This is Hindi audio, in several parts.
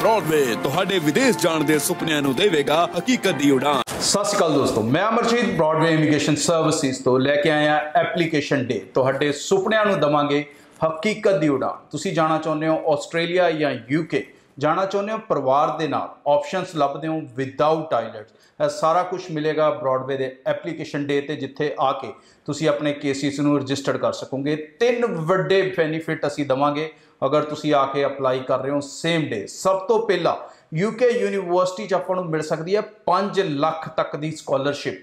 ब्रॉडवे ਤੁਹਾਡੇ ਵਿਦੇਸ਼ ਜਾਣ ਦੇ ਸੁਪਨਿਆਂ ਨੂੰ ਦੇਵੇਗਾ ਹਕੀਕਤ ਦੀ ਉਡਾਨ। ਸਤਿ ਸ਼੍ਰੀ ਅਕਾਲ ਦੋਸਤੋ, ਮੈਂ ਅਮਰਜੀਤ ਬ੍ਰੌਡਵੇ ਇਮੀਗ੍ਰੇਸ਼ਨ ਸਰਵਿਸਿਜ਼ ਤੋਂ ਲੈ ਕੇ ਆਇਆ ਐਪਲੀਕੇਸ਼ਨ ਡੇ। ਤੁਹਾਡੇ ਸੁਪਨਿਆਂ ਨੂੰ ਦਵਾਂਗੇ ਹਕੀਕਤ ਦੀ ਉਡਾਨ। ਤੁਸੀਂ ਜਾਣਾ ਚਾਹੁੰਦੇ ਹੋ ਆਸਟ੍ਰੇਲੀਆ ਜਾਂ यूके, जाना चाहते हो परिवार के नाल, ऑप्शनस लभदे हो विदाउट आइलैट्स, यह सारा कुछ मिलेगा ब्रॉडवे के एप्लीकेशन डे ते, जिथे आके तुसी अपने केसिस नूं रजिस्टर्ड कर सकोगे। 3 वड्डे बेनीफिट असी दवांगे अगर तुसी आके अप्लाई कर रहे हो सेम डे। सब तो पहला यूके यूनीवर्सिटी आपां नूं मिल सकती है 5 लाख तक की स्कॉलरशिप।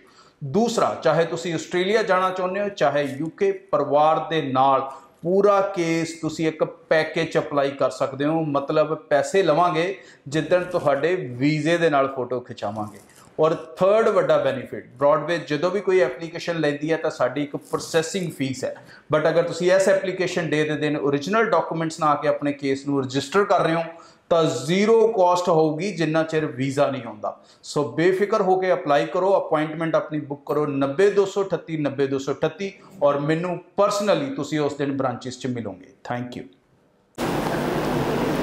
दूसरा, चाहे तुसी आस्ट्रेलिया जाना चाहते हो चाहे यूके, परिवार के नाल पूरा केस तुसी एक पैकेज अप्लाई कर सकते हो। मतलब पैसे लवांगे जिदन तुहाडे वीजे दे नाल फोटो खिचावांगे। और थर्ड वड्डा बेनीफिट, ब्रॉडवे जो भी कोई एप्लीकेशन लैंदी है तो साडी एक प्रोसैसिंग फीस है, बट अगर तुसी इस एप्लीकेशन डे के दिन ओरिजिनल डॉक्यूमेंट्स ना आके अपने केस नूं रजिस्टर कर रहे हो तो जीरो कॉस्ट होगी जिन्ना चिर वीज़ा नहीं आता। सो बेफिक्र होकर अप्लाई करो, अपॉइंटमेंट अपनी बुक करो 90-238 90-238 और मैनू परसनली तुसी उस दिन ब्रांचेस च मिलोगे। Thank you.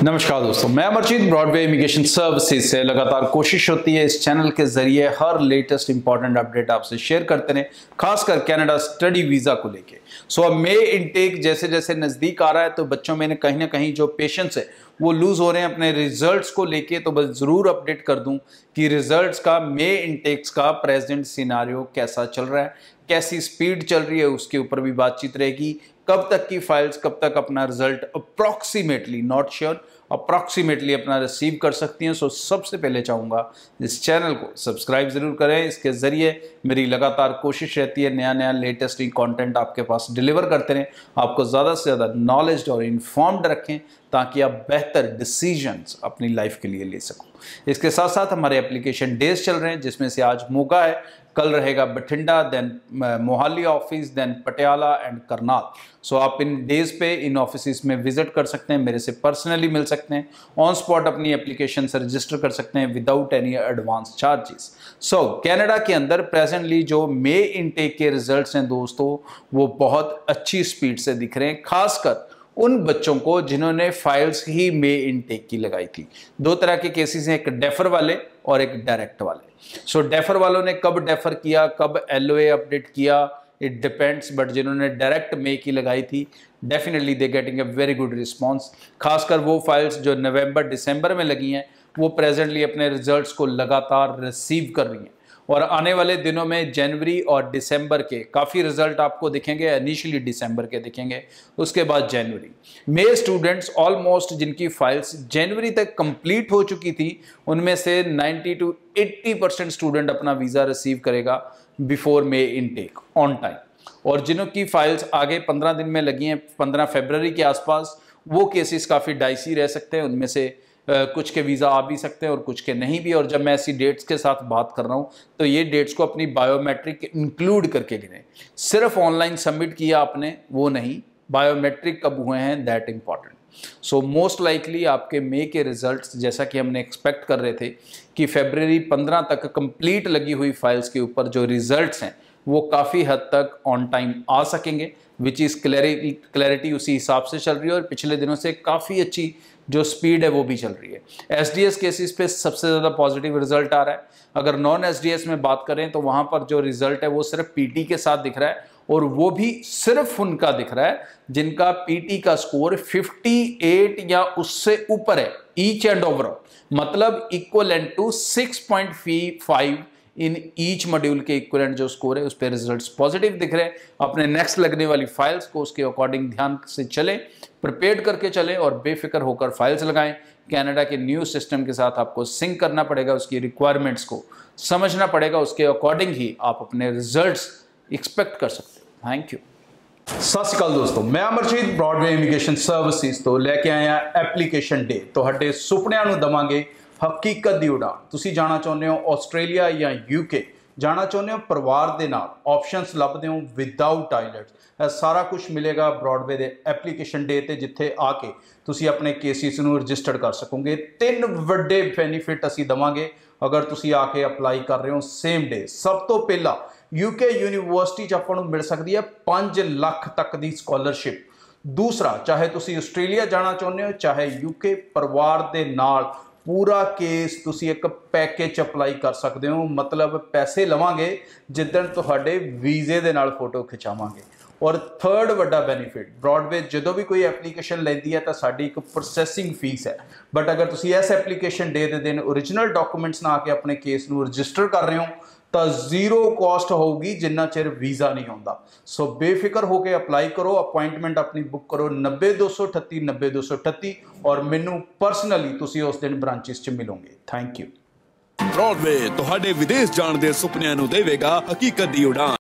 नमस्कार दोस्तों, मैं अमरजीत ब्रॉडवे इमिग्रेशन सर्विसेज से लगातार कोशिश होती है इस चैनल के जरिए हर लेटेस्ट इंपॉर्टेंट अपडेट आपसे शेयर करते रहें, खासकर कनाडा स्टडी वीज़ा को लेके। सो अब मे इनटेक जैसे जैसे नज़दीक आ रहा है तो बच्चों में कहीं ना कहीं जो पेशेंस है वो लूज़ हो रहे हैं अपने रिजल्ट्स को लेके। तो बस ज़रूर अपडेट कर दूं कि रिजल्ट्स का, मे इनटेक्स का प्रेजेंट सिनारियो कैसा चल रहा है, कैसी स्पीड चल रही है, उसके ऊपर भी बातचीत रहेगी। कब तक की फाइल्स, कब तक अपना result approximately, not sure, approximately अपना रिसीव कर सकती हैं। सो सबसे पहले चाहूँगा इस चैनल को सब्सक्राइब ज़रूर करें। इसके ज़रिए मेरी लगातार कोशिश रहती है नया नया लेटेस्ट कंटेंट आपके पास डिलीवर करते रहें, आपको ज़्यादा से ज़्यादा नॉलेज और इन्फॉर्म्ड रखें ताकि आप बेहतर डिसीजंस अपनी लाइफ के लिए ले सको। इसके साथ साथ हमारे एप्लीकेशन डेज चल रहे हैं जिसमें से आज मोगा है, कल रहेगा Bathinda, then Mohali office, then Patiala and Karnal. So आप इन डेज पे इन ऑफिस में विजिट कर सकते हैं, मेरे से पर्सनली मिल सकते हैं, ऑन स्पॉट अपनी एप्लीकेशन से रजिस्टर कर सकते हैं विदाउट एनी एडवांस चार्जेस। सो कनाडा के अंदर प्रेजेंटली जो मे इनटेक के रिजल्ट्स हैं दोस्तों वो बहुत अच्छी स्पीड से दिख रहे हैं, खासकर उन बच्चों को जिन्होंने फाइल्स ही मे इनटेक की लगाई थी। 2 तरह के केसेस हैं, एक डेफर वाले और एक डायरेक्ट वाले। सो डेफर वालों ने कब डेफर किया, कब एलओए अपडेट किया, इट डिपेंड्स, बट जिन्होंने डायरेक्ट मे की लगाई थी definitely they getting a very good response. खासकर वो फाइल्स जो नवंबर दिसंबर में लगी हैं वो प्रेजेंटली अपने रिजल्ट्स को लगातार रिसीव कर रही हैं और आने वाले दिनों में जनवरी और दिसंबर के काफ़ी रिजल्ट आपको दिखेंगे। इनिशियली दिसंबर के दिखेंगे, उसके बाद जनवरी में स्टूडेंट्स ऑलमोस्ट जिनकी फाइल्स जनवरी तक कंप्लीट हो चुकी थी उनमें से 90-80% स्टूडेंट अपना वीज़ा रिसीव करेगा before may intake on time. और जिनों की फाइल्स आगे 15 दिन में लगी हैं 15 फरवरी के आसपास, वो केसेस काफ़ी डाइसी रह सकते हैं। उनमें से कुछ के वीज़ा आ भी सकते हैं और कुछ के नहीं भी। और जब मैं ऐसी डेट्स के साथ बात कर रहा हूँ तो ये डेट्स को अपनी बायोमेट्रिक इंक्लूड करके गिनें। सिर्फ ऑनलाइन सबमिट किया आपने वो नहीं, बायोमेट्रिक कब हुए हैं that important. So most likely आपके मे के रिजल्ट्स जैसा कि हमने एक्सपेक्ट कर रहे थे कि फरवरी 15 तक कंप्लीट लगी हुई फाइल्स के ऊपर जो रिजल्ट्स हैं वो काफ़ी हद तक ऑन टाइम आ सकेंगे, विच इज़ क्लैरिटी उसी हिसाब से चल रही है और पिछले दिनों से काफ़ी अच्छी जो स्पीड है वो भी चल रही है। एसडीएस केसेस पे सबसे ज़्यादा पॉजिटिव रिजल्ट आ रहा है। अगर नॉन एसडीएस में बात करें तो वहाँ पर जो रिजल्ट है वो सिर्फ पीटी के साथ दिख रहा है और वो भी सिर्फ उनका दिख रहा है जिनका पीटी का स्कोर 58 या उससे ऊपर है ईच एंड ओवरऑल, मतलब equivalent to 6.5 in each module के इक्विवेलेंट जो स्कोर है उस पर रिजल्ट्स पॉजिटिव दिख रहे हैं। अपने नेक्स्ट लगने वाली फाइल्स को उसके अकॉर्डिंग ध्यान से चलें, प्रिपेयर करके चलें और बेफिक्र होकर फाइल्स लगाएं। कनाडा के न्यू सिस्टम के साथ आपको सिंक करना पड़ेगा, उसकी रिक्वायरमेंट्स को समझना पड़ेगा, उसके अकॉर्डिंग ही आप अपने रिजल्ट्स एक्सपेक्ट कर सकते हो। Thank you. सत श्री अकाल दोस्तों, मैं अमरजीत ब्रॉडवे इमिग्रेशन सर्विसेज तो लेके आया एप्लीकेशन डे। तुहाडे सुपनिਆਂ ਨੂੰ दवांगे हकीकत की उड़ान। तुसी जाना चाहते हो आस्ट्रेलिया या यूके, जाना चाहते हो परिवार के नाल, ऑप्शनस लभदे हो विदाउट आइलैट्स, यह सारा कुछ मिलेगा ब्रॉडवे के एप्लीकेशन डे ते, जिथे आके तुसी अपने केसिस नूं रजिस्टर्ड कर सकोगे। 3 वड्डे बेनीफिट असी दवांगे अगर तुसी आके अप्लाई कर रहे हो सेम डे। सब तो पहला यूके यूनीवर्सिटी आपां नूं मिल सकती है 5 लाख तक की स्कॉलरशिप। दूसरा, चाहे तुसी आस्ट्रेलिया जाना चाहते हो चाहे यूके, परिवार के नाल पूरा केस तुसी एक पैकेज अप्लाई कर सकते हो, मतलब पैसे लवांगे जिद्दन तुहाडे वीजे दे नाल फोटो खिचावांगे। और थर्ड वड्डा बेनीफिट, ब्रॉडवे जो भी कोई एप्लीकेशन लेंदी है तो साड़ी एक प्रोसैसिंग फीस है, बट अगर तुसी इस एप्लीकेशन डे दे दिन ओरिजिनल डॉक्यूमेंट्स ना आके अपने केस नूं रजिस्टर कर रहे हो तो जीरो कॉस्ट होगी जिन्ना चिर वीज़ा नहीं आता। सो बेफिक्र होकर अप्लाई करो, अपॉइंटमेंट अपनी बुक करो 90-238 90-238 और मैनू परसनली तुसी उस दिन ब्रांचेस च मिलोगे। Thank you. ब्रॉडवे तुहाडे विदेश जाण दे सुपनिਆਂ ਨੂੰ देवेगा हकीकत दी उड़ान।